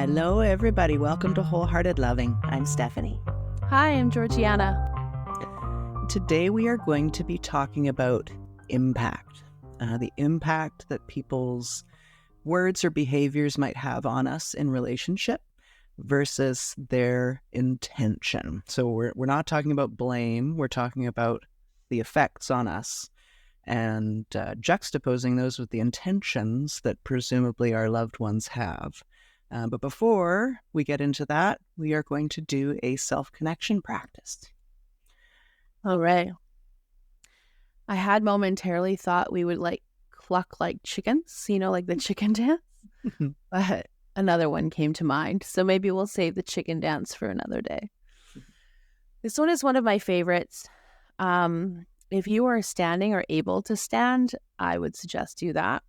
Hello, everybody. Welcome to Wholehearted Loving. I'm Stephanie. Hi, I'm Georgiana. Today, we are going to be talking about impact, the impact that people's words or behaviors might have on us in relationship versus their intention. So we're not talking about blame. We're talking about the effects on us and juxtaposing those with the intentions that presumably our loved ones have. But before we get into that, we are going to do a self-connection practice. All right. I had momentarily thought we would cluck like chickens, like the chicken dance. But another one came to mind. So maybe we'll save the chicken dance for another day. This one is one of my favorites. If you are standing or able to stand, I would suggest do that.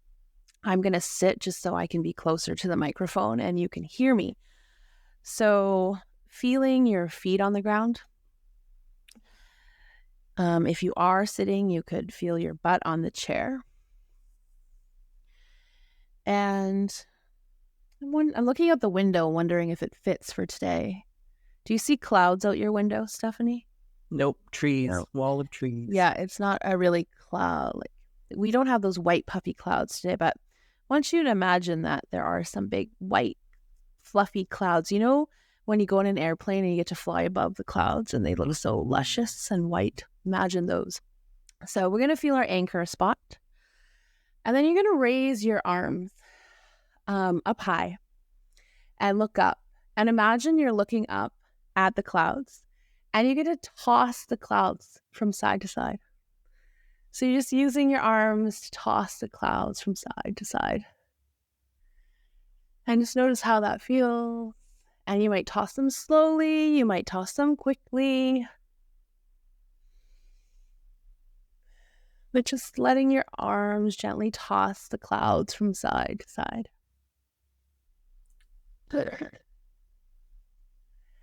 I'm going to sit just so I can be closer to the microphone and you can hear me. So feeling your feet on the ground. If you are sitting, you could feel your butt on the chair. And I'm looking out the window, wondering if it fits for today. Do you see clouds out your window, Stephanie? Nope. Trees. No. Wall of trees. Yeah, it's not a really cloud. We don't have those white puffy clouds today, but I want you to imagine that there are some big white fluffy clouds. You know, when you go in an airplane and you get to fly above the clouds and they look so luscious and white. Imagine those. So we're going to feel our anchor spot. And then you're going to raise your arms up high and look up. And imagine you're looking up at the clouds and you get to toss the clouds from side to side. So you're just using your arms to toss the clouds from side to side. And just notice how that feels. And you might toss them slowly. You might toss them quickly. But just letting your arms gently toss the clouds from side to side.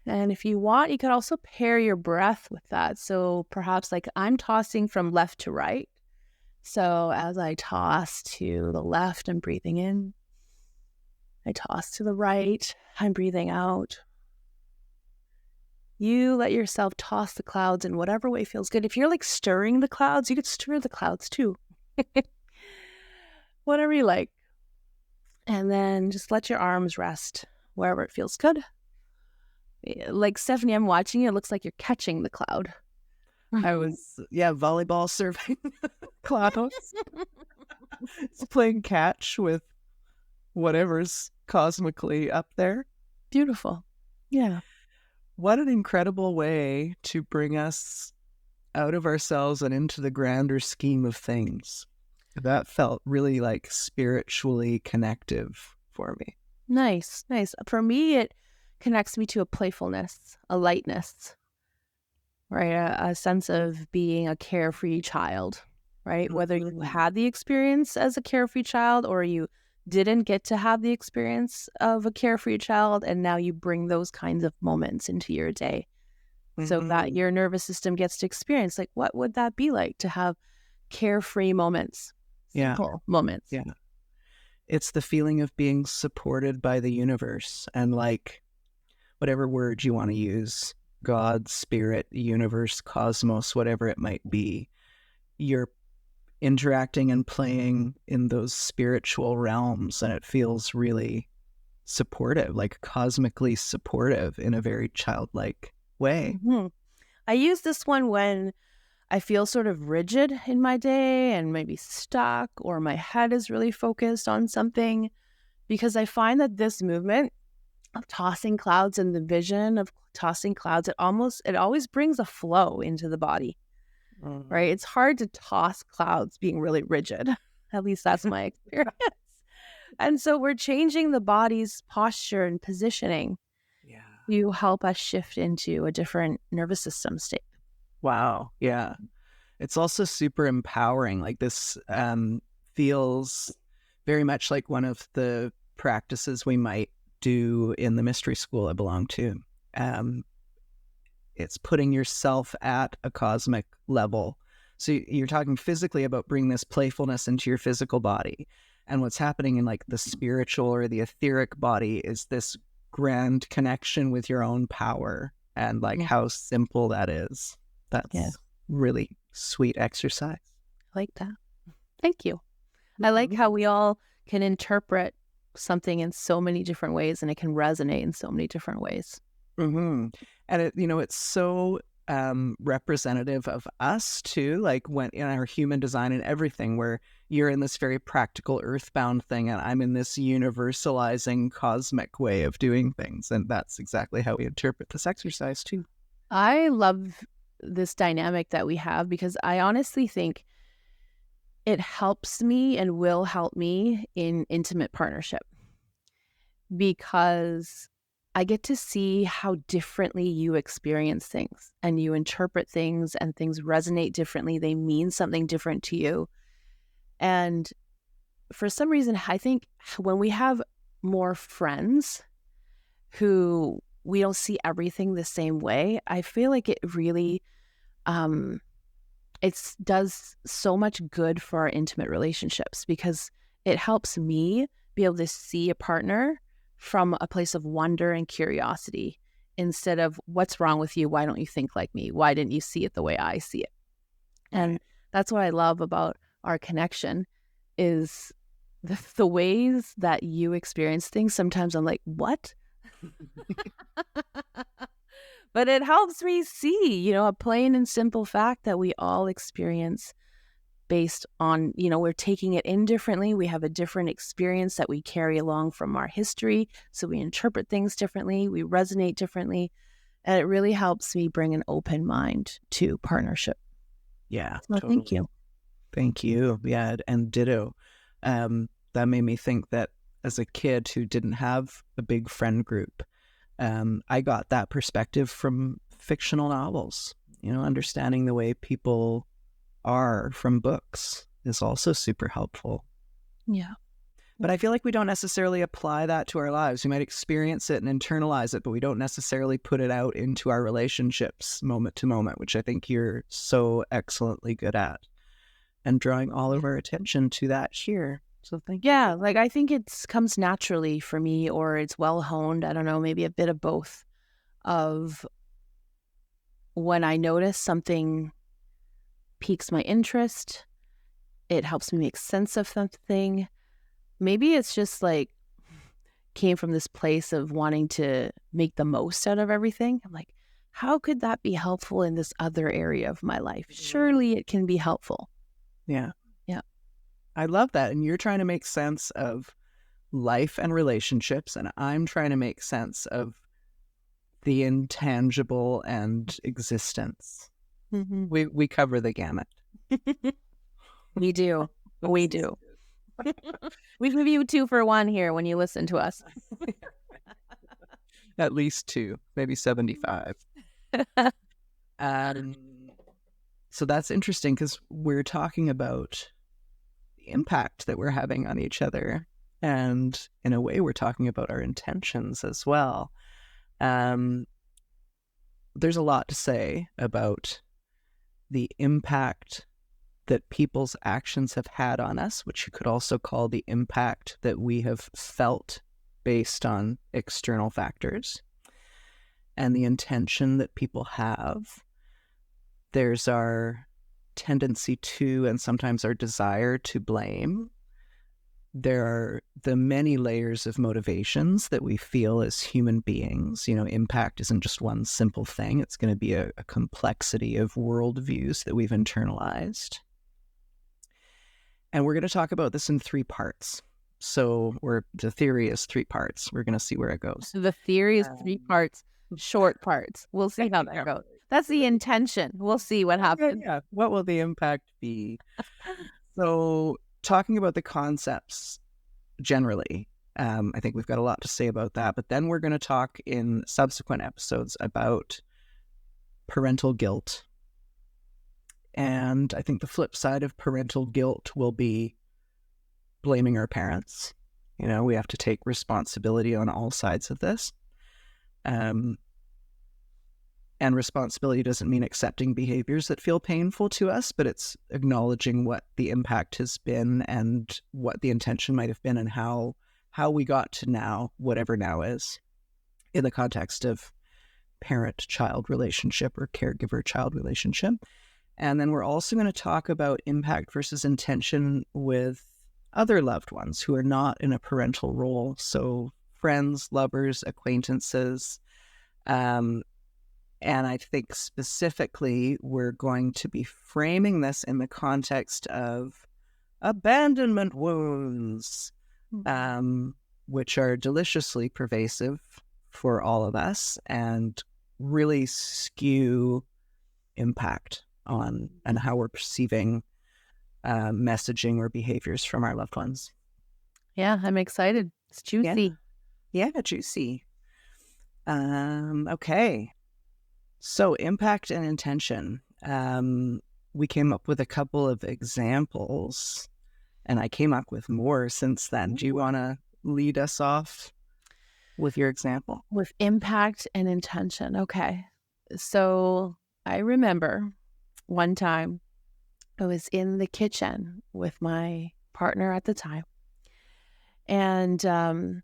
And if you want, you could also pair your breath with that. So perhaps I'm tossing from left to right. So as I toss to the left, I'm breathing in. I toss to the right, I'm breathing out. You let yourself toss the clouds in whatever way feels good. If you're stirring the clouds, you could stir the clouds too. Whatever you like. And then just let your arms rest wherever it feels good. Like Stephanie, I'm watching you. It looks like you're catching the cloud. I was, volleyball serving clouds. It's playing catch with whatever's cosmically up there. Beautiful. Yeah. What an incredible way to bring us out of ourselves and into the grander scheme of things. That felt really spiritually connective for me. Nice. For me, it connects me to a playfulness, a lightness, right? A sense of being a carefree child, right? Mm-hmm. Whether you had the experience as a carefree child or you didn't get to have the experience of a carefree child, and now you bring those kinds of moments into your day so that your nervous system gets to experience, what would that be like to have carefree moments? Simple moments. Yeah. It's the feeling of being supported by the universe and whatever word you want to use, God, spirit, universe, cosmos, whatever it might be, you're interacting and playing in those spiritual realms, and it feels really supportive, cosmically supportive in a very childlike way. Mm-hmm. I use this one when I feel sort of rigid in my day and maybe stuck, or my head is really focused on something, because I find that this movement of tossing clouds and the vision of tossing clouds, it always brings a flow into the body, right? It's hard to toss clouds being really rigid. At least that's my experience. And so we're changing the body's posture and positioning to help us shift into a different nervous system state. Wow. Yeah. It's also super empowering. This feels very much like one of the practices we might do in the mystery school I belong to. It's putting yourself at a cosmic level. So you're talking physically about bringing this playfulness into your physical body. And what's happening in the spiritual or the etheric body is this grand connection with your own power and like Yeah. how simple that is. That's really sweet exercise. I like that. Thank you. I like how we all can interpret something in so many different ways, and it can resonate in so many different ways. Mm-hmm. And it, it's so representative of us too, like when in our human design and everything, where you're in this very practical earthbound thing and I'm in this universalizing cosmic way of doing things. And that's exactly how we interpret this exercise too. I love this dynamic that we have because I honestly think it helps me and will help me in intimate partnership, because I get to see how differently you experience things and you interpret things, and things resonate differently. They mean something different to you. And for some reason, I think when we have more friends who we don't see everything the same way, I feel like it really it does so much good for our intimate relationships, because it helps me be able to see a partner from a place of wonder and curiosity, instead of what's wrong with you? Why don't you think like me? Why didn't you see it the way I see it? And that's what I love about our connection, is the ways that you experience things. Sometimes I'm like, what? But it helps me see, a plain and simple fact that we all experience based on, we're taking it in differently. We have a different experience that we carry along from our history. So we interpret things differently. We resonate differently. And it really helps me bring an open mind to partnership. Yeah. So totally. Thank you. Thank you. Yeah. And ditto. That made me think that as a kid who didn't have a big friend group, I got that perspective from fictional novels. Understanding the way people are from books is also super helpful. Yeah. But I feel like we don't necessarily apply that to our lives. We might experience it and internalize it, but we don't necessarily put it out into our relationships moment to moment, which I think you're so excellently good at, and drawing all of our attention to that here. So thank you. Yeah, like I think it comes naturally for me, or it's well honed. I don't know, maybe a bit of both. Of when I notice something piques my interest, it helps me make sense of something. Maybe it's just like came from this place of wanting to make the most out of everything. I'm like, how could that be helpful in this other area of my life? Surely it can be helpful. Yeah. Yeah. I love that. And you're trying to make sense of life and relationships, and I'm trying to make sense of the intangible and existence. Mm-hmm. We cover the gamut. We do. We do. We give you 2 for 1 here when you listen to us. At least 2, maybe 75. So that's interesting, because we're talking about the impact that we're having on each other. And in a way, we're talking about our intentions as well. There's a lot to say about the impact that people's actions have had on us, which you could also call the impact that we have felt based on external factors, and the intention that people have. There's our tendency to, and sometimes our desire to blame. There are the many layers of motivations that we feel as human beings. Impact isn't just one simple thing. It's going to be a complexity of worldviews that we've internalized. And we're going to talk about this in 3 parts. So the theory is 3 parts. We're going to see where it goes. So the theory is 3 parts, short parts. We'll see how that goes. That's the intention. We'll see what happens. Yeah. What will the impact be? So talking about the concepts generally, I think we've got a lot to say about that. But then we're going to talk in subsequent episodes about parental guilt. And I think the flip side of parental guilt will be blaming our parents. We have to take responsibility on all sides of this. And responsibility doesn't mean accepting behaviors that feel painful to us, but it's acknowledging what the impact has been and what the intention might have been, and how we got to now, whatever now is. in the context of parent-child relationship or caregiver-child relationship. And then we're also going to talk about impact versus intention with other loved ones who are not in a parental role. So friends, lovers, acquaintances. And I think specifically we're going to be framing this in the context of abandonment wounds, which are deliciously pervasive for all of us and really skew impact on and how we're perceiving messaging or behaviors from our loved ones. Yeah, I'm excited. It's juicy. Yeah, juicy. Okay. So impact and intention. We came up with a couple of examples, and I came up with more since then. Do you want to lead us off with your example? With impact and intention. Okay. So I remember one time I was in the kitchen with my partner at the time, and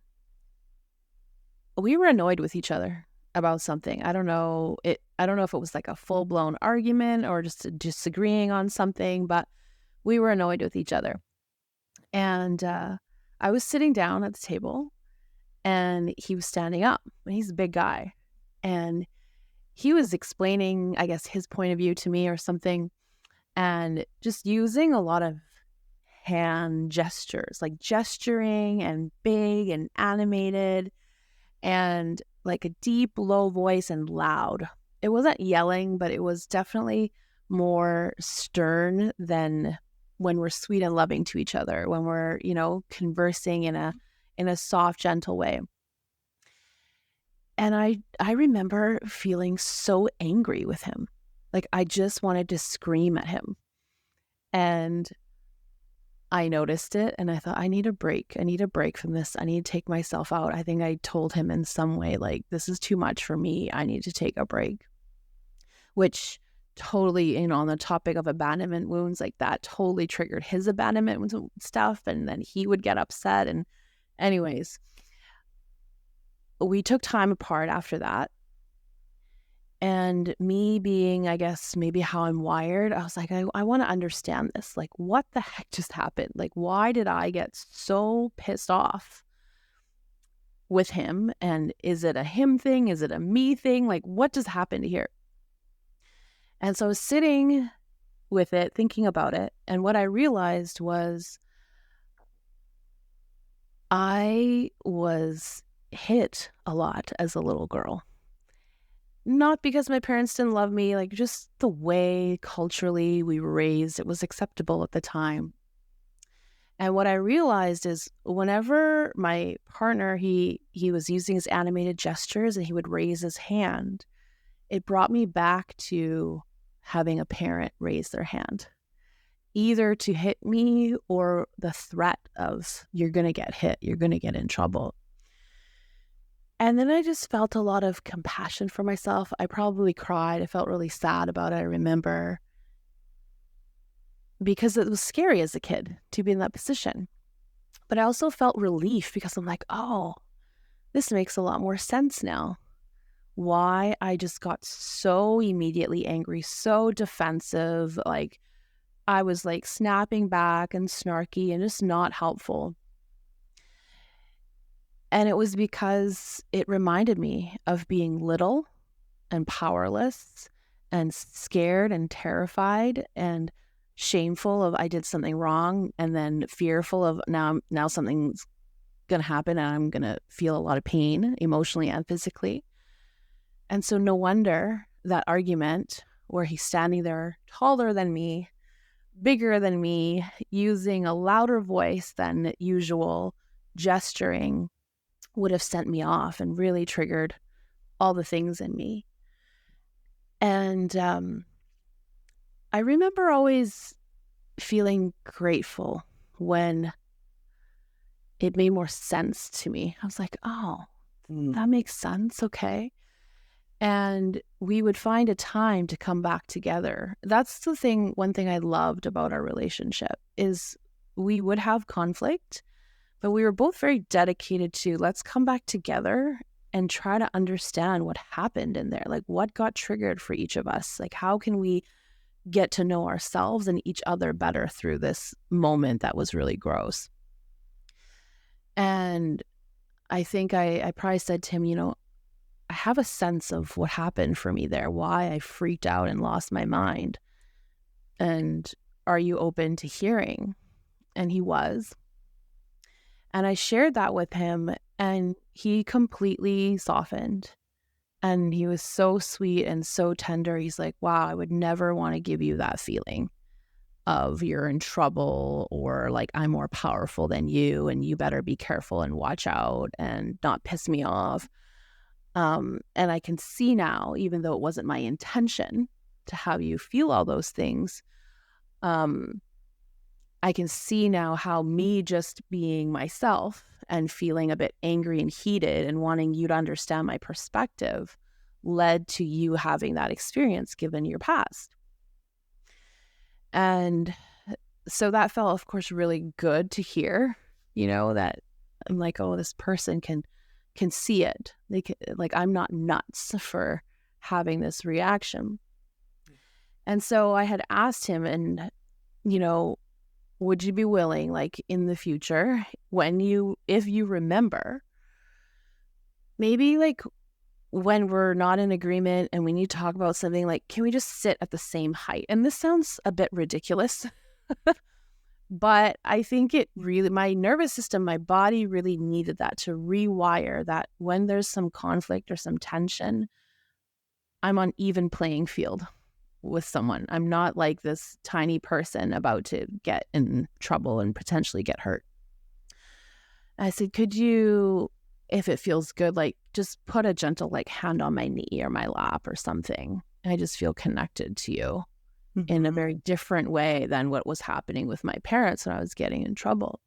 we were annoyed with each other about something. I don't know if it was like a full-blown argument or just disagreeing on something, but we were annoyed with each other. And I was sitting down at the table and he was standing up. He's a big guy. And he was explaining, I guess, his point of view to me or something, and just using a lot of hand gestures, like gesturing and big and animated and like a deep, low voice and loud. It wasn't yelling, but it was definitely more stern than when we're sweet and loving to each other, when we're, conversing in a soft, gentle way. And I remember feeling so angry with him. Like I just wanted to scream at him. And I noticed it and I thought, I need a break. I need a break from this. I need to take myself out. I think I told him in some way, like, this is too much for me. I need to take a break. Which totally, on the topic of abandonment wounds, like that totally triggered his abandonment stuff. And then he would get upset. And anyways, we took time apart after that. And me being, I guess, maybe how I'm wired, I was like, I want to understand this. Like, what the heck just happened? Like, why did I get so pissed off with him? And is it a him thing? Is it a me thing? Like, what just happened here? And so I was sitting with it, thinking about it. And what I realized was I was hit a lot as a little girl. Not because my parents didn't love me, like just the way culturally we were raised, it was acceptable at the time. And what I realized is whenever my partner, he was using his animated gestures and he would raise his hand, it brought me back to having a parent raise their hand, either to hit me or the threat of you're going to get hit, you're going to get in trouble. And then I just felt a lot of compassion for myself. I probably cried. I felt really sad about it, I remember, because it was scary as a kid to be in that position. But I also felt relief because I'm like, oh, this makes a lot more sense now. Why I just got so immediately angry, so defensive. Like I was like snapping back and snarky and just not helpful. And it was because it reminded me of being little and powerless and scared and terrified and shameful of I did something wrong, and then fearful of now something's going to happen and I'm going to feel a lot of pain emotionally and physically. And so no wonder that argument where he's standing there taller than me, bigger than me, using a louder voice than usual, gesturing, would have sent me off and really triggered all the things in me. And I remember always feeling grateful when it made more sense to me. I was like, oh, that makes sense. Okay. And we would find a time to come back together. That's the thing. One thing I loved about our relationship is we would have conflict, but we were both very dedicated to let's come back together and try to understand what happened in there. Like, what got triggered for each of us? Like, how can we get to know ourselves and each other better through this moment that was really gross? And I think I probably said to him, you know, I have a sense of what happened for me there, why I freaked out and lost my mind. And are you open to hearing? And he was. And I shared that with him, and he completely softened. And he was so sweet and so tender. He's like, wow, I would never want to give you that feeling of you're in trouble, or like I'm more powerful than you and you better be careful and watch out and not piss me off. And I can see now, even though it wasn't my intention to have you feel all those things, I can see now how me just being myself and feeling a bit angry and heated and wanting you to understand my perspective led to you having that experience given your past. And so that felt, of course, really good to hear, you know, that I'm like, oh, this person can see it. They can, like, I'm not nuts for having this reaction. And so I had asked him, and, you know, would you be willing, like in the future, if you remember, maybe like when we're not in agreement and we need to talk about something, like, can we just sit at the same height? And this sounds a bit ridiculous, but I think it really, my nervous system, my body really needed that to rewire that when there's some conflict or some tension, I'm on even playing field with someone. I'm not like this tiny person about to get in trouble and potentially get hurt. I said, could you, if it feels good, like just put a gentle like hand on my knee or my lap or something. I just feel connected to you in a very different way than what was happening with my parents when I was getting in trouble.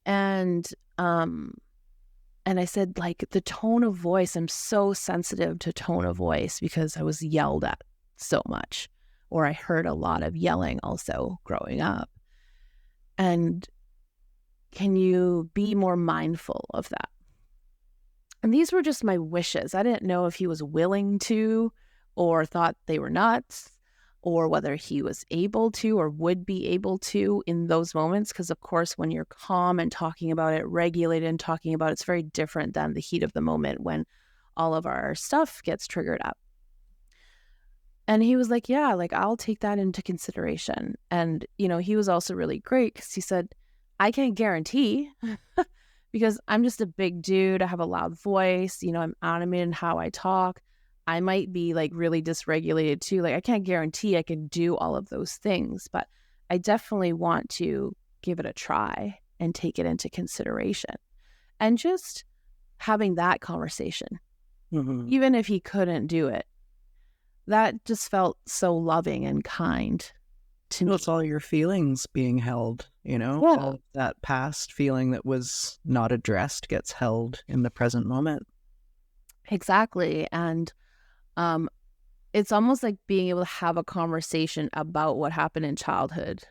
And I said, like, the tone of voice, I'm so sensitive to tone of voice because I was yelled at so much, or I heard a lot of yelling also growing up. And can you be more mindful of that? And these were just my wishes. I didn't know if he was willing to, or thought they were nuts, or whether he was able to or would be able to in those moments. Because, of course, when you're calm and talking about it, regulated and talking about it, it's very different than the heat of the moment when all of our stuff gets triggered up. And he was like, yeah, like, I'll take that into consideration. And, you know, he was also really great because he said, I can't guarantee because I'm just a big dude. I have a loud voice. You know, I'm animated in how I talk. I might be like really dysregulated too. Like, I can't guarantee I can do all of those things, but I definitely want to give it a try and take it into consideration. And just having that conversation, even if he couldn't do it, that just felt so loving and kind to me. It's all your feelings being held, you know, all of that past feeling that was not addressed gets held in the present moment. Exactly. And it's almost like being able to have a conversation about what happened in childhood,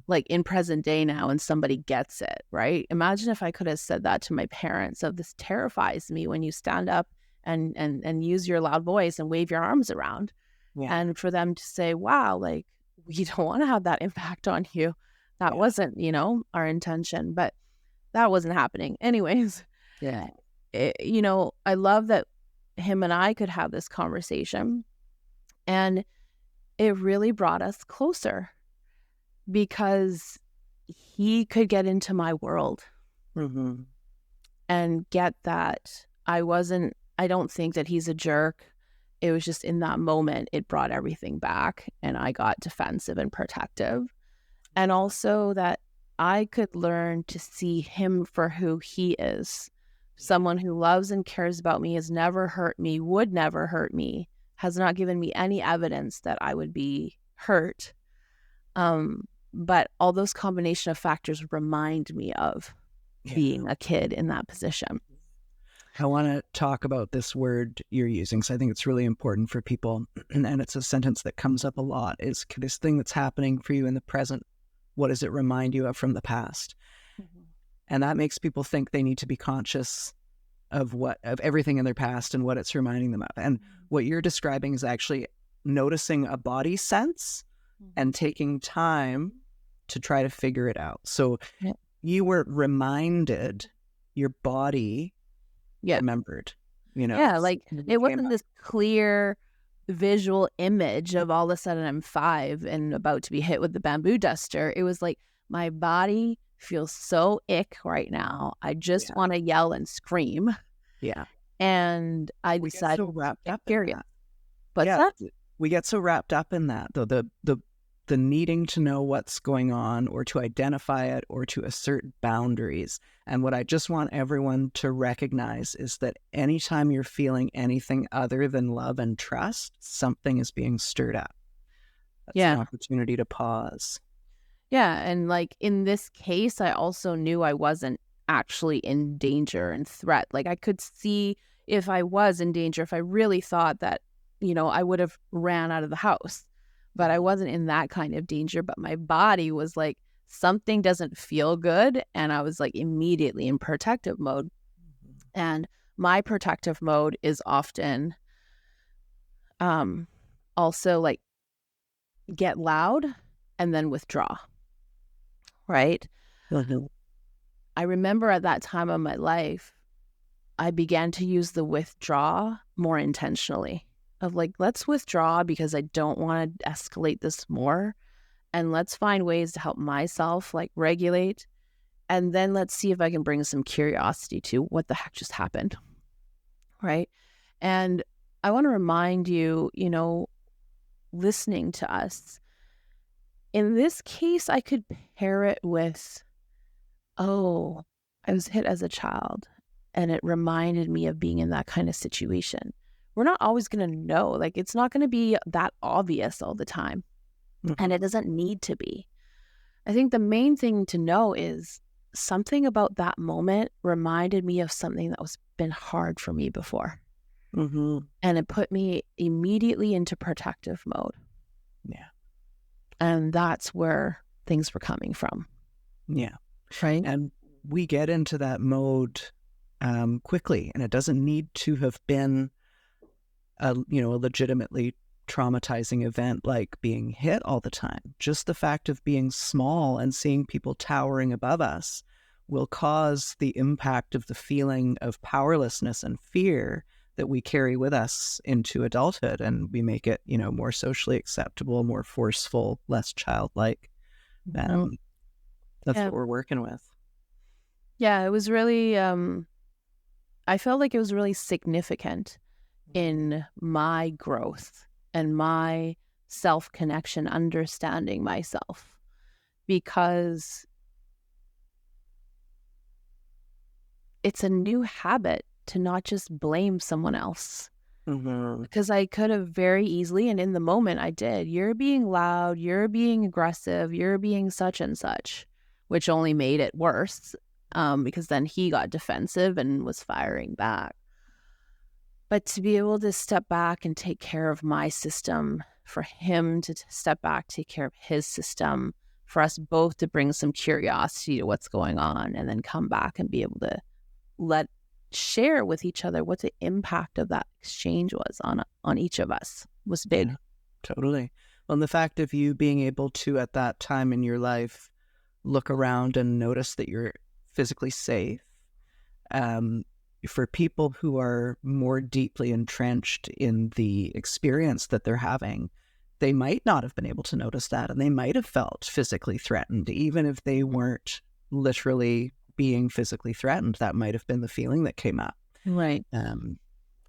like in present day now, and somebody gets it, right? Imagine if I could have said that to my parents of, this terrifies me when you stand up and use your loud voice and wave your arms around. Yeah. And for them to say, wow, like, we don't want to have that impact on you. That wasn't, you know, our intention, but that wasn't happening. Anyways, you know, I love that him and I could have this conversation, and it really brought us closer because he could get into my world and get that I don't think that he's a jerk. It was just in that moment, it brought everything back, and I got defensive and protective. And also that I could learn to see him for who he is. Someone who loves and cares about me, has never hurt me, would never hurt me, has not given me any evidence that I would be hurt. But all those combination of factors remind me of being a kid in that position. I want to talk about this word you're using, because I think it's really important for people. And it's a sentence that comes up a lot, is this thing that's happening for you in the present, what does it remind you of from the past? And that makes people think they need to be conscious of everything in their past and what it's reminding them of. And what you're describing is actually noticing a body sense and taking time to try to figure it out. So Yeah. you were reminded, your body remembered, Yeah, like it wasn't up. this clear visual image of all of a sudden I'm 5 and about to be hit with the bamboo duster. It was like my body feels so ick right now. I just want to yell and scream. Yeah. And I We get decided so wrapped to up get in curious. that. What's that? We get so wrapped up in that, though, the needing to know what's going on or to identify it or to assert boundaries. And what I just want everyone to recognize is that anytime you're feeling anything other than love and trust, something is being stirred up. That's an opportunity to pause. Yeah. And like in this case, I also knew I wasn't actually in danger and threat. Like I could see if I was in danger, if I really thought that, I would have ran out of the house. But I wasn't in that kind of danger. But my body was like, something doesn't feel good. And I was like immediately in protective mode. And my protective mode is often also like get loud and then withdraw. Right? I remember at that time of my life, I began to use the withdraw more intentionally. Of like, let's withdraw because I don't want to escalate this more. And let's find ways to help myself like regulate. And then let's see if I can bring some curiosity to what the heck just happened. Right. And I want to remind you, listening to us, in this case, I could pair it with, oh, I was hit as a child and it reminded me of being in that kind of situation. We're not always going to know. Like, it's not going to be that obvious all the time. And it doesn't need to be. I think the main thing to know is something about that moment reminded me of something that was been hard for me before. And it put me immediately into protective mode. Yeah. And that's where things were coming from. Yeah. Right. And we get into that mode quickly, and it doesn't need to have been a legitimately traumatizing event like being hit all the time. Just the fact of being small and seeing people towering above us will cause the impact of the feeling of powerlessness and fear that we carry with us into adulthood, and we make it, more socially acceptable, more forceful, less childlike. That's what we're working with. Yeah, it was really, I felt like it was really significant in my growth and my self-connection, understanding myself, because it's a new habit to not just blame someone else. Because I could have very easily, and in the moment I did, you're being loud, you're being aggressive, you're being such and such, which only made it worse because then he got defensive and was firing back. But to be able to step back and take care of my system, for him to step back, take care of his system, for us both to bring some curiosity to what's going on, and then come back and be able to share with each other what the impact of that exchange was on each of us was big. Yeah, totally. Well, and the fact of you being able to, at that time in your life, look around and notice that you're physically safe. For people who are more deeply entrenched in the experience that they're having, they might not have been able to notice that, and they might have felt physically threatened, even if they weren't literally being physically threatened. That might have been the feeling that came up. Right.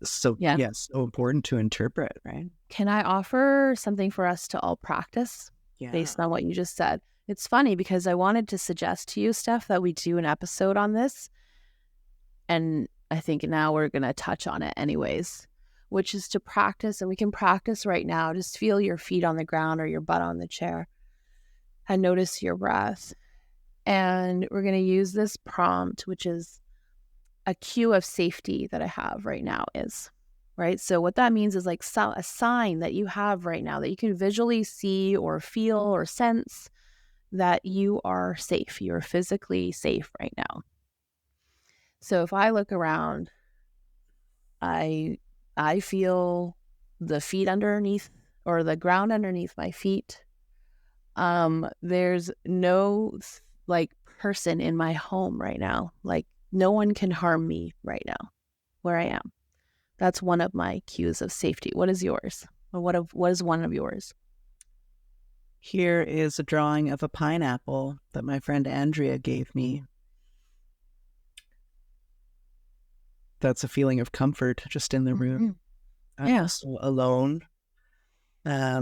So so important to interpret, right? Can I offer something for us to all practice based on what you just said? It's funny because I wanted to suggest to you, Steph, that we do an episode on this. And I think now we're going to touch on it anyways, which is to practice. And we can practice right now. Just feel your feet on the ground or your butt on the chair and notice your breath. And we're going to use this prompt, which is a cue of safety that I have right now is, right? So what that means is like a sign that you have right now that you can visually see or feel or sense that you are safe. You're physically safe right now. So if I look around, I feel the feet underneath, or the ground underneath my feet. There's no like person in my home right now. Like no one can harm me right now where I am. That's one of my cues of safety. What is yours? Or what is one of yours? Here is a drawing of a pineapple that my friend Andrea gave me. That's a feeling of comfort just in the room. I'm also alone. I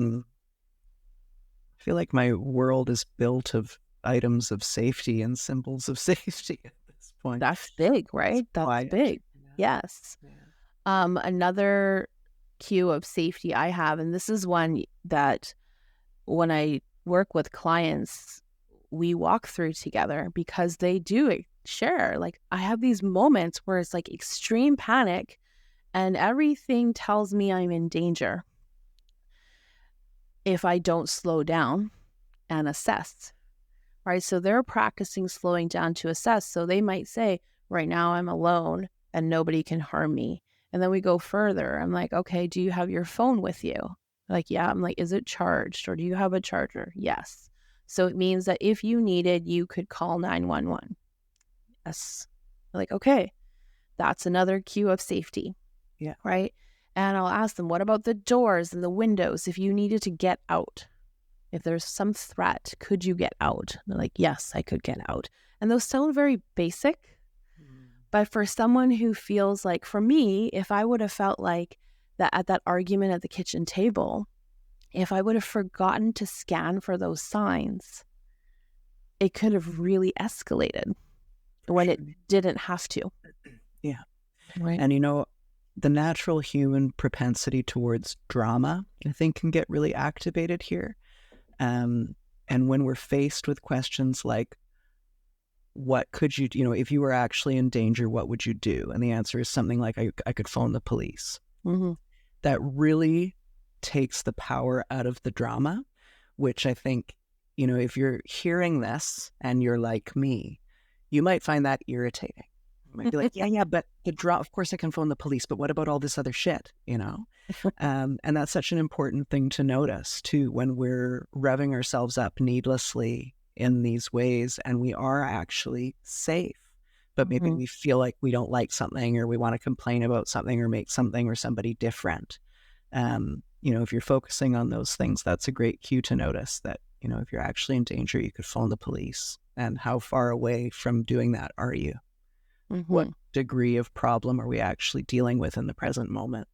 feel like my world is built of items of safety and symbols of safety at this point. That's big, right? That's big. Yes. Yeah. Another cue of safety I have, and this is one that when I work with clients, we walk through together, because they do share. Like I have these moments where it's like extreme panic and everything tells me I'm in danger if I don't slow down and assess, right? So they're practicing slowing down to assess. So they might say, right now I'm alone and nobody can harm me. And then we go further. I'm like, okay, do you have your phone with you? Like, yeah. I'm like, is it charged, or do you have a charger? Yes. So it means that if you needed, you could call 911. Yes. Like, okay, that's another cue of safety. Yeah. Right. And I'll ask them, what about the doors and the windows? If you needed to get out, if there's some threat, could you get out? And they're like, yes, I could get out. And those sound very basic. But for someone who feels like, for me, if I would have felt like that at that argument at the kitchen table, if I would have forgotten to scan for those signs, it could have really escalated when it didn't have to. Yeah. Right. And the natural human propensity towards drama, I think, can get really activated here. And when we're faced with questions like, what could you do? If you were actually in danger, what would you do? And the answer is something like, I could phone the police. Mm-hmm. That really takes the power out of the drama, which I think, if you're hearing this and you're like me, you might find that irritating. You might be like, yeah, but of course I can phone the police, but what about all this other shit, And that's such an important thing to notice too, when we're revving ourselves up needlessly in these ways, and we are actually safe, but maybe we feel like we don't like something, or we want to complain about something, or make something or somebody different. If you're focusing on those things, that's a great cue to notice that, if you're actually in danger, you could phone the police. And how far away from doing that are you? What degree of problem are we actually dealing with in the present moment?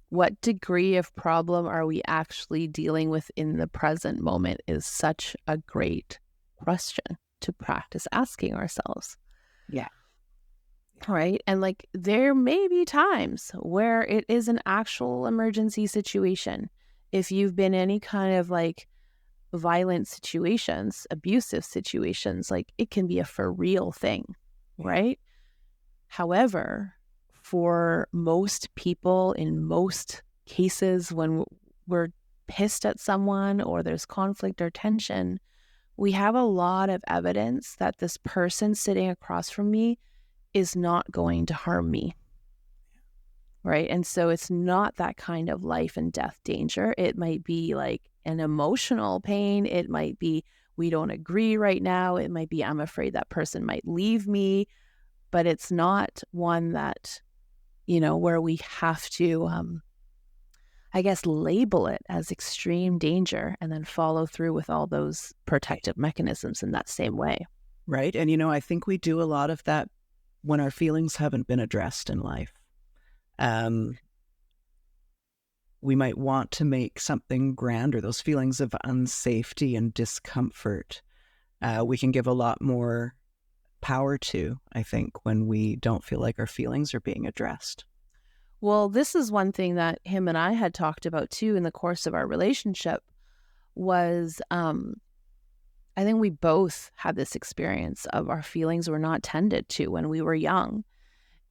What degree of problem are we actually dealing with in the present moment is such a great question to practice asking ourselves. Yeah. Right. And like, there may be times where it is an actual emergency situation. If you've been in any kind of like violent situations, abusive situations, like it can be a for real thing. Right. However, for most people, in most cases, when we're pissed at someone or there's conflict or tension, we have a lot of evidence that this person sitting across from me is not going to harm me. Right? And so it's not that kind of life and death danger. It might be like an emotional pain. It might be, we don't agree right now. It might be, I'm afraid that person might leave me. But it's not one that, where we have to, label it as extreme danger and then follow through with all those protective mechanisms in that same way. Right. And, I think we do a lot of that when our feelings haven't been addressed in life. We might want to make something grander, those feelings of unsafety and discomfort. We can give a lot more power to, I think, when we don't feel like our feelings are being addressed. Well, this is one thing that him and I had talked about too in the course of our relationship was, I think we both had this experience of our feelings were not tended to when we were young.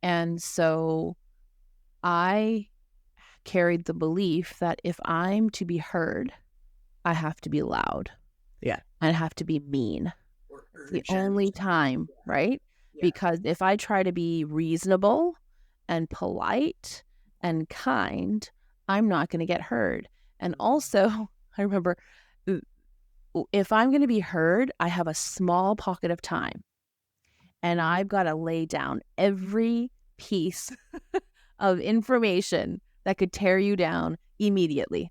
And so I carried the belief that if I'm to be heard, I have to be loud. Yeah. I have to be mean. The only time, right? Yeah. Because if I try to be reasonable and polite and kind, I'm not going to get heard. And also, I remember, if I'm going to be heard, I have a small pocket of time and I've got to lay down every piece of information that could tear you down immediately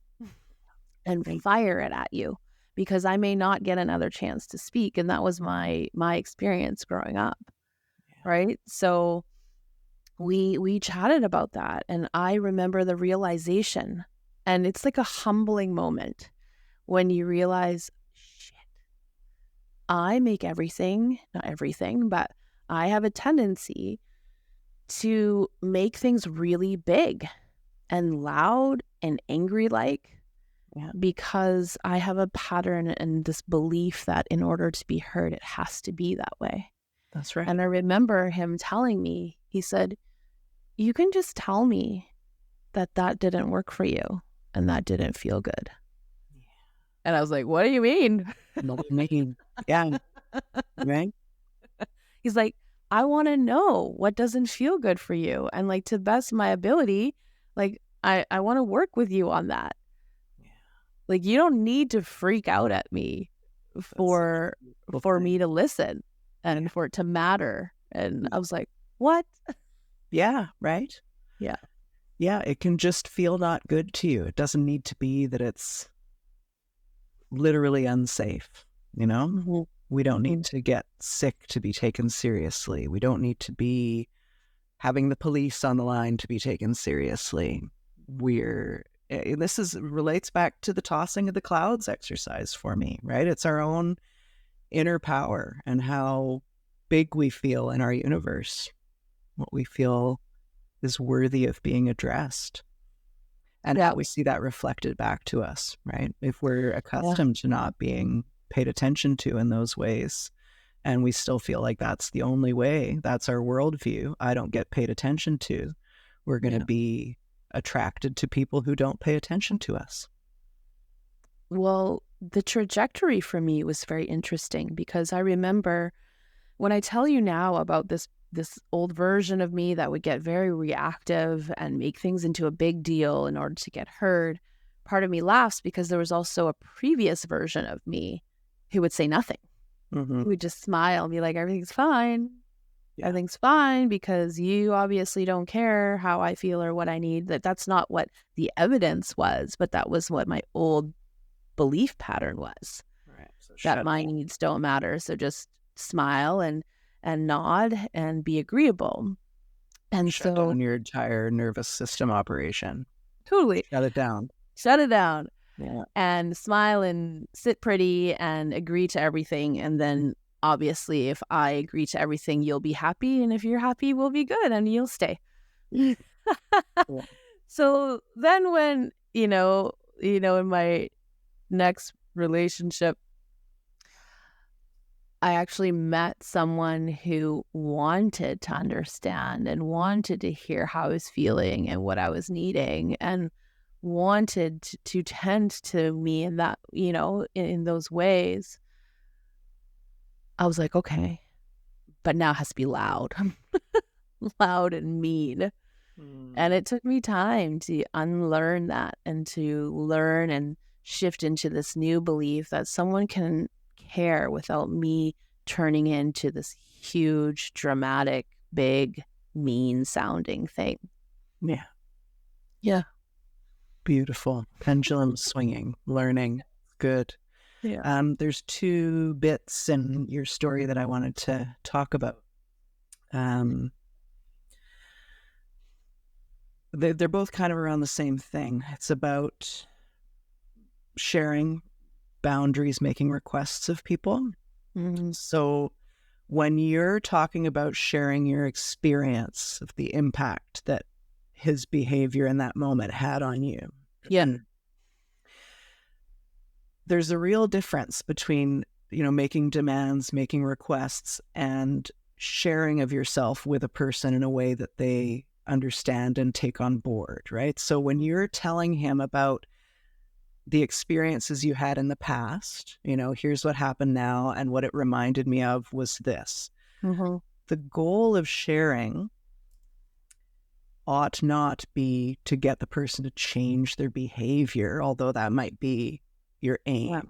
and fire it at you, because I may not get another chance to speak. And that was my experience growing up. Right. So we chatted about that, and I remember the realization, and it's like a humbling moment when you realize, shit, I make everything, not everything, but I have a tendency to make things really big and loud and angry because I have a pattern and this belief that in order to be heard, it has to be that way. That's right. And I remember him telling me, he said, you can just tell me that didn't work for you and that didn't feel good. Yeah. And I was like, what do you mean? Yeah. Right. He's like, I want to know what doesn't feel good for you. And like, to the best of my ability, like, I want to work with you on that. Yeah. Like, you don't need to freak out at me for me to listen and for it to matter. And I was like, what? Yeah, right? Yeah. Yeah, it can just feel not good to you. It doesn't need to be that it's literally unsafe, you know? Mm-hmm. We don't need to get sick to be taken seriously. We don't need to be having the police on the line to be taken seriously. This relates back to the tossing of the clouds exercise for me, right? It's our own inner power and how big we feel in our universe, what we feel is worthy of being addressed, and how we see that reflected back to us, right? If we're accustomed to not being paid attention to in those ways, and we still feel like that's the only way, that's our worldview, I don't get paid attention to, we're going to be attracted to people who don't pay attention to us. Well, the trajectory for me was very interesting, because I remember when I tell you now about this old version of me that would get very reactive and make things into a big deal in order to get heard, part of me laughs because there was also a previous version of me who would say nothing. Mm-hmm. Who would just smile and be like, everything's fine. Yeah. Everything's fine because you obviously don't care how I feel or what I need. That's not what the evidence was, but that was what my old belief pattern was. Right. So that my needs don't matter. So just smile and nod and be agreeable. And shut down your entire nervous system operation. Totally. Shut it down. Yeah. And smile and sit pretty and agree to everything. And then obviously if I agree to everything, you'll be happy. And if you're happy, we'll be good and you'll stay. Yeah. So then when, in my next relationship, I actually met someone who wanted to understand and wanted to hear how I was feeling and what I was needing, and wanted to tend to me in that, in those ways. I was like, okay, but now it has to be loud, loud and mean. And it took me time to unlearn that and to learn and shift into this new belief that someone can care without me turning into this huge, dramatic, big, mean sounding thing. Yeah. Yeah. Beautiful. Pendulum swinging, learning. Good. Yeah. There's two bits in your story that I wanted to talk about. They're both kind of around the same thing. It's about sharing boundaries, making requests of people. Mm-hmm. So when you're talking about sharing your experience of the impact that his behavior in that moment had on you, there's a real difference between, making demands, making requests, and sharing of yourself with a person in a way that they understand and take on board, right? So when you're telling him about the experiences you had in the past, here's what happened now, and what it reminded me of was this. Mm-hmm. The goal of sharing ought not be to get the person to change their behavior, although that might be your aim.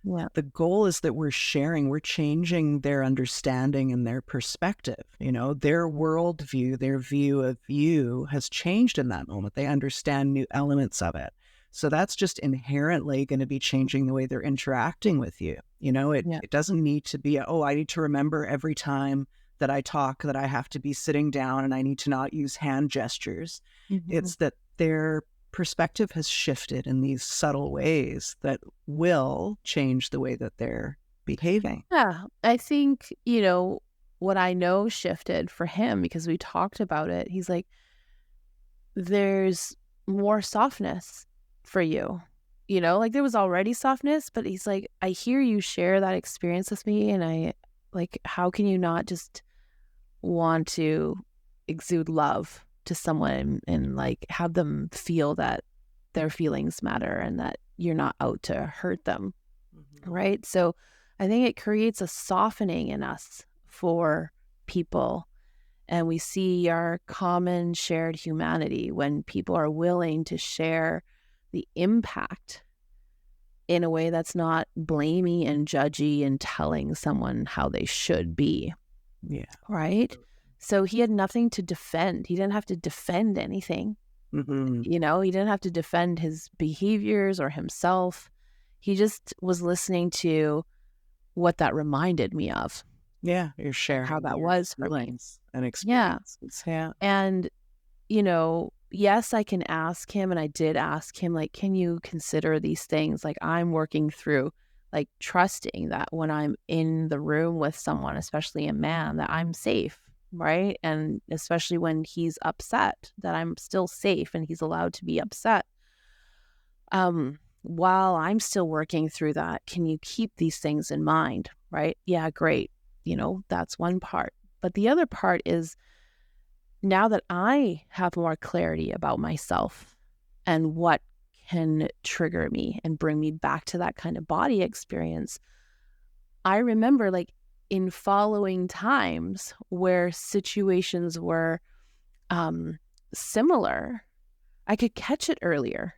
Yeah. The goal is that we're changing their understanding and their perspective. Their worldview, their view of you has changed in that moment. They understand new elements of it. So that's just inherently going to be changing the way they're interacting with you. It doesn't need to be, I need to remember every time that I talk that I have to be sitting down and I need to not use hand gestures. It's that their perspective has shifted in these subtle ways that will change the way that they're behaving. Yeah, I think, what I know shifted for him because we talked about it. He's like, there's more softness for you. Like there was already softness, but he's like, I hear you share that experience with me, and I like, how can you not just want to exude love to someone and like have them feel that their feelings matter and that you're not out to hurt them, right? So I think it creates a softening in us for people, and we see our common shared humanity when people are willing to share the impact in a way that's not blamey and judgy and telling someone how they should be. Yeah. Right? So he had nothing to defend. He didn't have to defend anything. He didn't have to defend his behaviors or himself. He just was listening to what that reminded me of. Yeah, you're sharing how that was for me. And experiences. Yeah. And, yes, I can ask him, and I did ask him, like, can you consider these things? Like, I'm working through, like, trusting that when I'm in the room with someone, especially a man, that I'm safe, right? And especially when he's upset, that I'm still safe and he's allowed to be upset. While I'm still working through that, can you keep these things in mind, right? Yeah, great. That's one part. But the other part is, now that I have more clarity about myself and what can trigger me and bring me back to that kind of body experience, I remember like in following times where situations were similar, I could catch it earlier.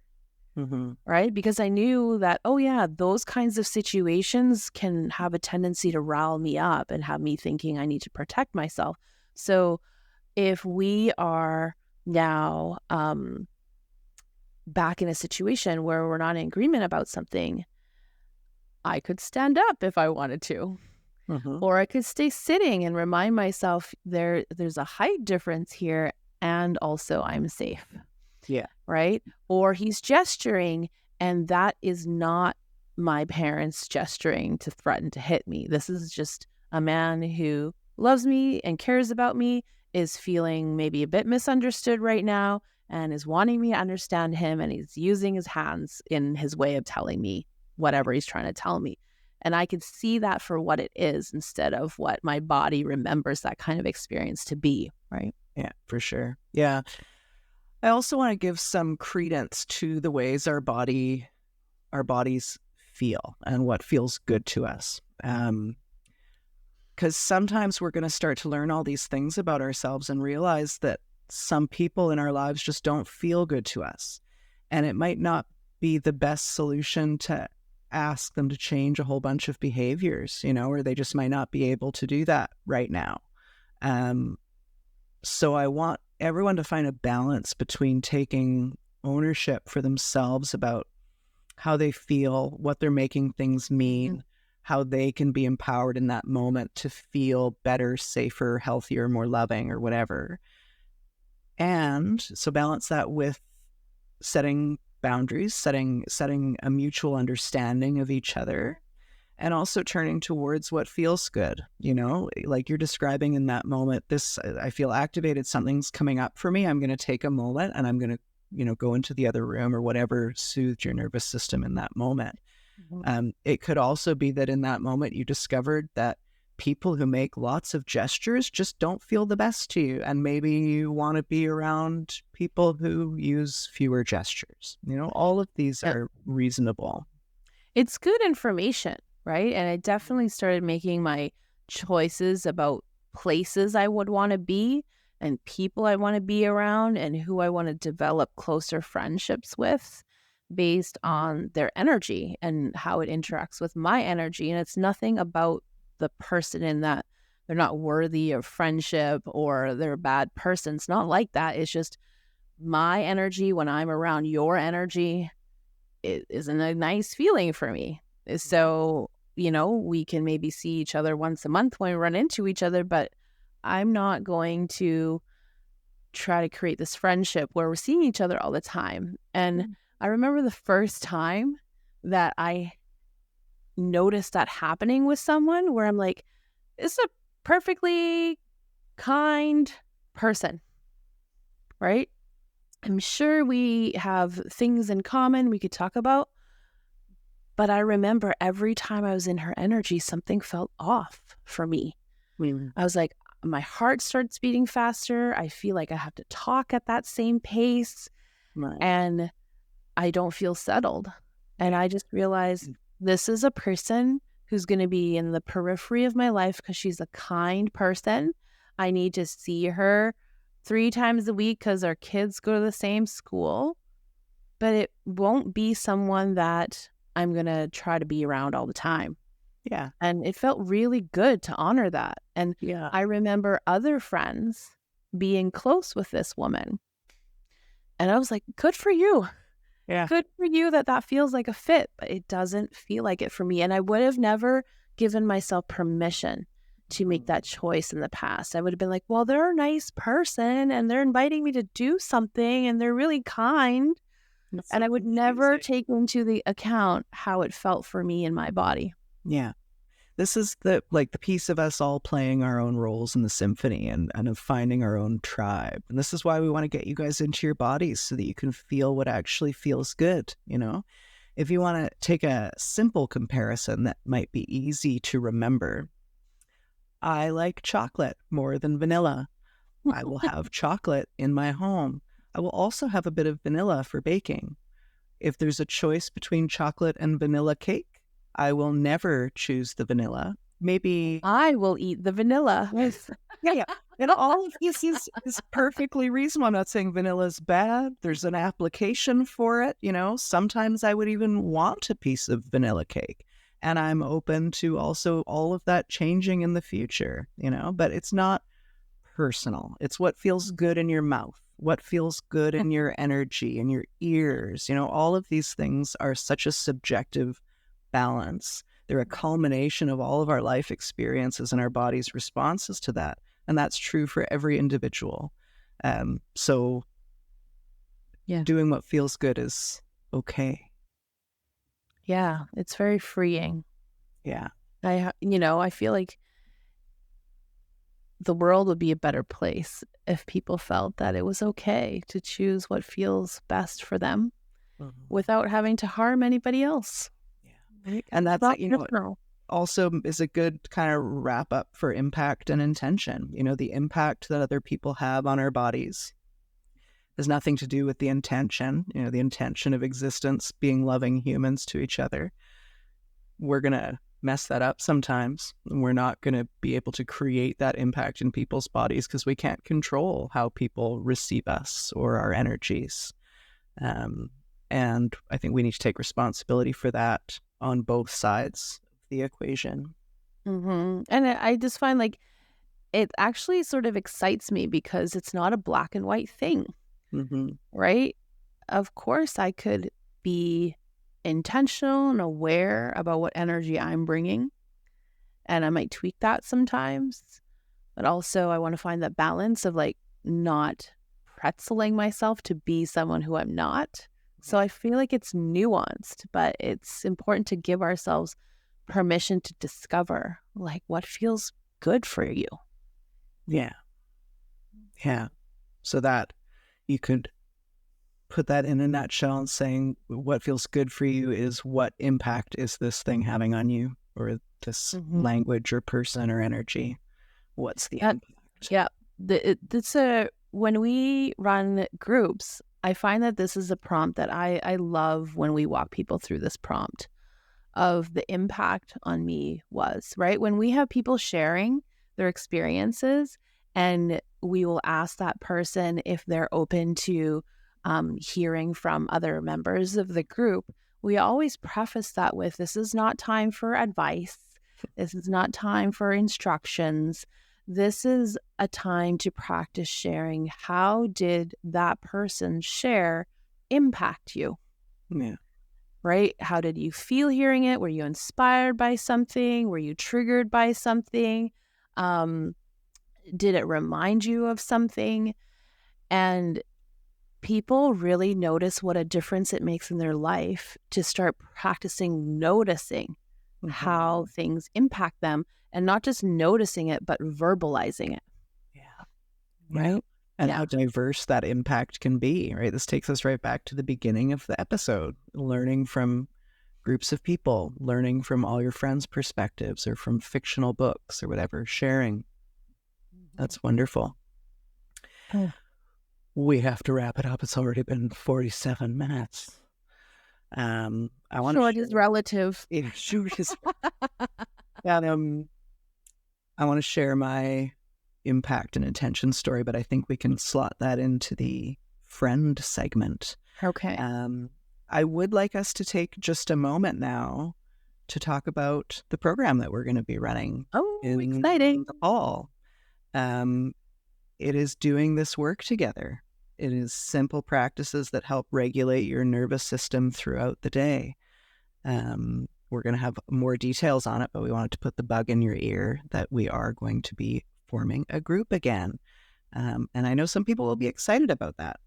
Right? Because I knew that, those kinds of situations can have a tendency to rile me up and have me thinking I need to protect myself. So if we are now back in a situation where we're not in agreement about something, I could stand up if I wanted to. Or I could stay sitting and remind myself there's a height difference here, and also I'm safe. Yeah. Right? Or he's gesturing, and that is not my parents gesturing to threaten to hit me. This is just a man who loves me and cares about me, is feeling maybe a bit misunderstood right now, and is wanting me to understand him, and he's using his hands in his way of telling me whatever he's trying to tell me. And I could see that for what it is instead of what my body remembers that kind of experience to be, right? Yeah, for sure. Yeah. I also want to give some credence to the ways our bodies feel and what feels good to us. Because sometimes we're going to start to learn all these things about ourselves and realize that some people in our lives just don't feel good to us. And it might not be the best solution to ask them to change a whole bunch of behaviors, or they just might not be able to do that right now. So I want everyone to find a balance between taking ownership for themselves about how they feel, what they're making things mean, how they can be empowered in that moment to feel better, safer, healthier, more loving, or whatever. And so balance that with setting boundaries, setting a mutual understanding of each other, and also turning towards what feels good, like you're describing in that moment. I feel activated, something's coming up for me. I'm going to take a moment and I'm going to, go into the other room or whatever soothed your nervous system in that moment. It could also be that in that moment you discovered that people who make lots of gestures just don't feel the best to you. And maybe you want to be around people who use fewer gestures. All of these are reasonable. It's good information. Right. And I definitely started making my choices about places I would want to be and people I want to be around and who I want to develop closer friendships with based on their energy and how it interacts with my energy. And it's nothing about the person in that they're not worthy of friendship or they're a bad person. It's not like that. It's just my energy when I'm around your energy, it isn't a nice feeling for me. So, we can maybe see each other once a month when we run into each other, but I'm not going to try to create this friendship where we're seeing each other all the time. And I remember the first time that I noticed that happening with someone where I'm like, this is a perfectly kind person, right? I'm sure we have things in common we could talk about, but I remember every time I was in her energy, something felt off for me. I was like, my heart starts beating faster. I feel like I have to talk at that same pace, and I don't feel settled. And I just realized this is a person who's going to be in the periphery of my life because she's a kind person. I need to see her 3 times a week because our kids go to the same school, but it won't be someone that I'm going to try to be around all the time. Yeah. And it felt really good to honor that. And I remember other friends being close with this woman. And I was like, good for you. Yeah. Good for you that feels like a fit, but it doesn't feel like it for me. And I would have never given myself permission to make that choice in the past. I would have been like, well, they're a nice person and they're inviting me to do something and they're really kind. And I would never take into the account how it felt for me in my body. Yeah. This is the piece of us all playing our own roles in the symphony and of finding our own tribe. And this is why we want to get you guys into your bodies so that you can feel what actually feels good, If you want to take a simple comparison that might be easy to remember, I like chocolate more than vanilla. I will have chocolate in my home. I will also have a bit of vanilla for baking. If there's a choice between chocolate and vanilla cake, I will never choose the vanilla. Maybe I will eat the vanilla. Yeah. And all of this is perfectly reasonable. I'm not saying vanilla is bad. There's an application for it. Sometimes I would even want a piece of vanilla cake. And I'm open to also all of that changing in the future, but it's not personal. It's what feels good in your mouth, what feels good in your energy, in your ears. All of these things are such a subjective balance. They're a culmination of all of our life experiences and our body's responses to that. And that's true for every individual. So doing what feels good is okay. Yeah, it's very freeing. Yeah. I feel like the world would be a better place if people felt that it was okay to choose what feels best for them without having to harm anybody else. Yeah. And that's, also is a good kind of wrap up for impact and intention. The impact that other people have on our bodies has nothing to do with the intention, the intention of existence being loving humans to each other. We're going to mess that up sometimes. We're not going to be able to create that impact in people's bodies because we can't control how people receive us or our energies. And I think we need to take responsibility for that on both sides of the equation. And I just find it actually sort of excites me because it's not a black and white thing, right? Of course, I could be intentional and aware about what energy I'm bringing, and I might tweak that sometimes, but also I want to find that balance of not pretzeling myself to be someone who I'm not. So I feel like it's nuanced, but it's important to give ourselves permission to discover what feels good for you. Yeah. So that you could put that in a nutshell and saying what feels good for you is what impact is this thing having on you, or this language or person or energy. What's the impact? Yeah. When we run groups, I find that this is a prompt that I love when we walk people through this prompt of the impact on me was, right? When we have people sharing their experiences and we will ask that person if they're open to hearing from other members of the group. We always preface that with, this is not time for advice. This is not time for instructions. This is a time to practice sharing. How did that person share impact you? Yeah. Right? How did you feel hearing it? Were you inspired by something? Were you triggered by something? Did it remind you of something? And people really notice what a difference it makes in their life to start practicing noticing how things impact them, and not just noticing it, but verbalizing it. Yeah. Right? And how diverse that impact can be, right? This takes us right back to the beginning of the episode, learning from groups of people, learning from all your friends' perspectives or from fictional books or whatever, sharing. That's wonderful. Oh. We have to wrap it up. It's already been 47 minutes. I want Short is relative. Yeah, short is. I want to share my impact and intention story, but I think we can slot that into the friend segment. Okay. I would like us to take just a moment now to talk about the program that we're going to be running. Oh, in exciting. the fall. It is doing this work together. It is simple practices that help regulate your nervous system throughout the day. We're going to have more details on it, but we wanted to put the bug in your ear that we are going to be forming a group again. And I know some people will be excited about that.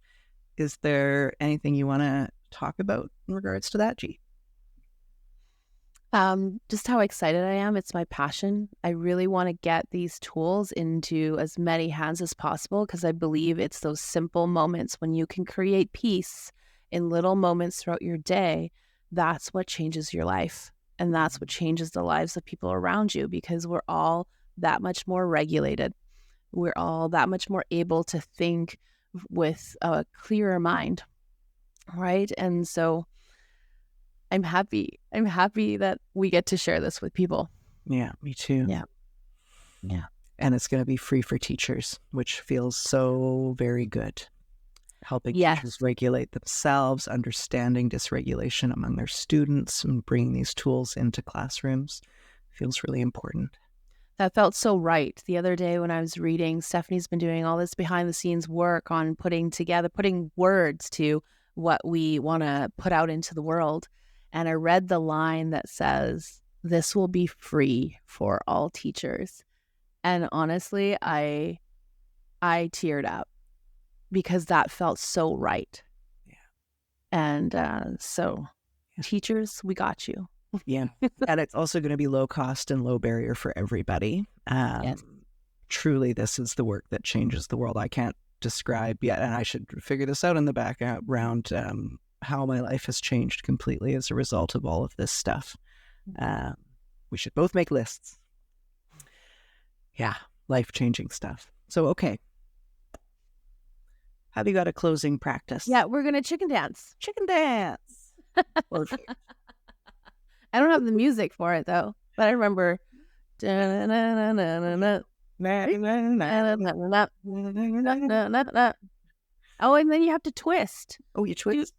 Is there anything you want to talk about in regards to that, G? Just how excited I am. It's my passion. I really want to get these tools into as many hands as possible, because I believe it's those simple moments when you can create peace in little moments throughout your day. That's what changes your life. And that's what changes the lives of people around you, because we're all that much more regulated. We're all that much more able to think with a clearer mind. Right. And so I'm happy. I'm happy that we get to share this with people. Yeah, me too. Yeah. And it's going to be free for teachers, which feels so very good. Helping teachers regulate themselves, understanding dysregulation among their students, and bringing these tools into classrooms feels really important. That felt so right. The other day when I was reading, Stephanie's been doing all this behind the scenes work on putting words to what we want to put out into the world. And I read the line that says, "This will be free for all teachers." And honestly, I teared up, because that felt so right. Yeah. And so teachers, we got you. Yeah. And it's also going to be low cost and low barrier for everybody. Yes. Truly, this is the work that changes the world. I can't describe yet, and I should figure this out in the background, how my life has changed completely as a result of all of this stuff. We should both make lists. Yeah, life-changing stuff. So, okay. Have you got a closing practice? Yeah, we're going to chicken dance. Chicken dance. Perfect. I don't have the music for it, though, but I remember. Oh, and then you have to twist. Oh, you twist?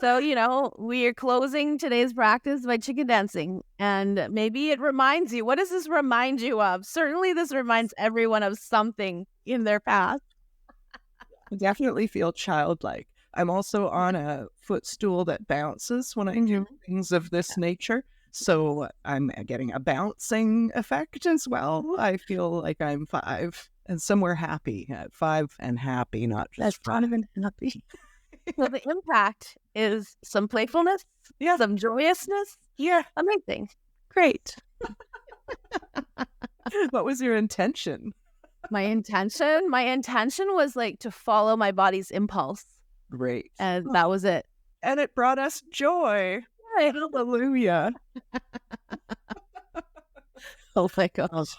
So, we are closing today's practice by chicken dancing. And maybe it reminds you. What does this remind you of? Certainly, this reminds everyone of something in their past. I definitely feel childlike. I'm also on a footstool that bounces when I do things of this nature. So I'm getting a bouncing effect as well. I feel like I'm 5 and somewhere happy. 5 and happy, not just That's not even happy. So the impact is some playfulness, some joyousness. Yeah. Amazing. Great. What was your intention? My intention was like to follow my body's impulse. Great. And that was it. And it brought us joy. Right. Hallelujah. Oh my gosh.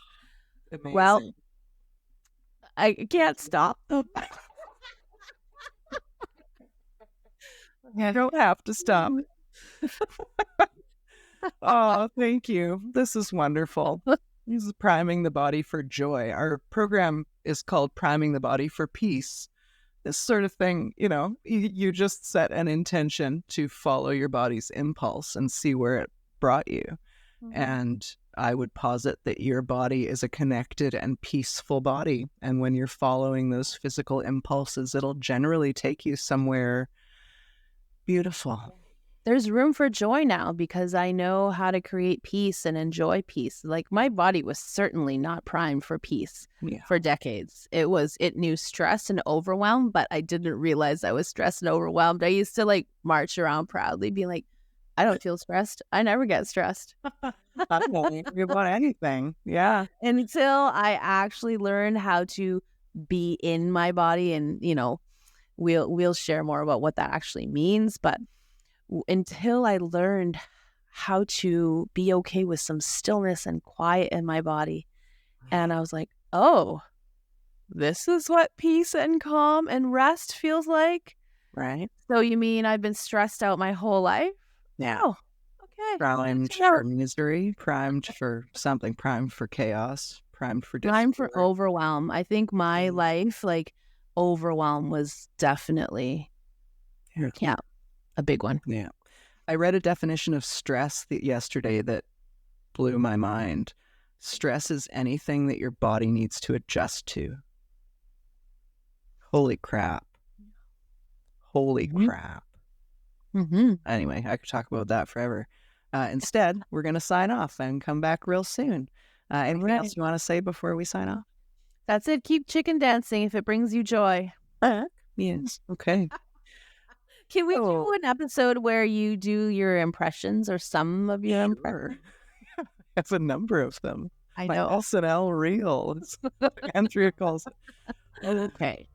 Amazing. Well, I can't stop. I don't have to stop. Oh, thank you. This is wonderful. This is priming the body for joy. Our program is called Priming the Body for Peace. This sort of thing, you just set an intention to follow your body's impulse and see where it brought you. And I would posit that your body is a connected and peaceful body. And when you're following those physical impulses, it'll generally take you somewhere beautiful. There's room for joy now because I know how to create peace and enjoy peace. Like my body was certainly not primed for peace for decades. It knew stress and overwhelm, but I didn't realize I was stressed and overwhelmed. I used to like march around proudly being like, I don't feel stressed. I never get stressed. I don't worry about anything. Yeah. Until I actually learned how to be in my body, and we'll share more about what that actually means, but until I learned how to be okay with some stillness and quiet in my body. And I was like, oh, this is what peace and calm and rest feels like. Right. So you mean I've been stressed out my whole life? Yeah. Oh, okay. Primed for misery, primed for something, primed for chaos, primed for discord. Primed for overwhelm. I think my life, like overwhelm was definitely, a big one. Yeah. I read a definition of stress yesterday that blew my mind. Stress is anything that your body needs to adjust to. Holy crap. Holy crap. Anyway, I could talk about that forever. Instead, we're going to sign off and come back real soon. Anything else you want to say before we sign off? That's it. Keep chicken dancing if it brings you joy. Yes. Okay. Can we do an episode where you do your impressions or some of your impressions? I have a number of them. I know. My SNL reel. Andrea calls it. Okay.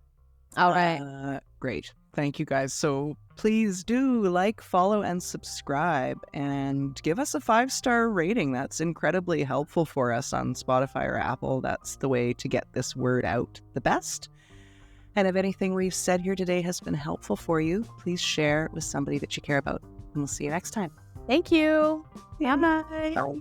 All right. Great. Thank you guys. So please do like, follow, and subscribe, and give us a 5-star rating. That's incredibly helpful for us on Spotify or Apple. That's the way to get this word out the best. And if anything we've said here today has been helpful for you, please share it with somebody that you care about. And we'll see you next time. Thank you. Bye-bye. Bye.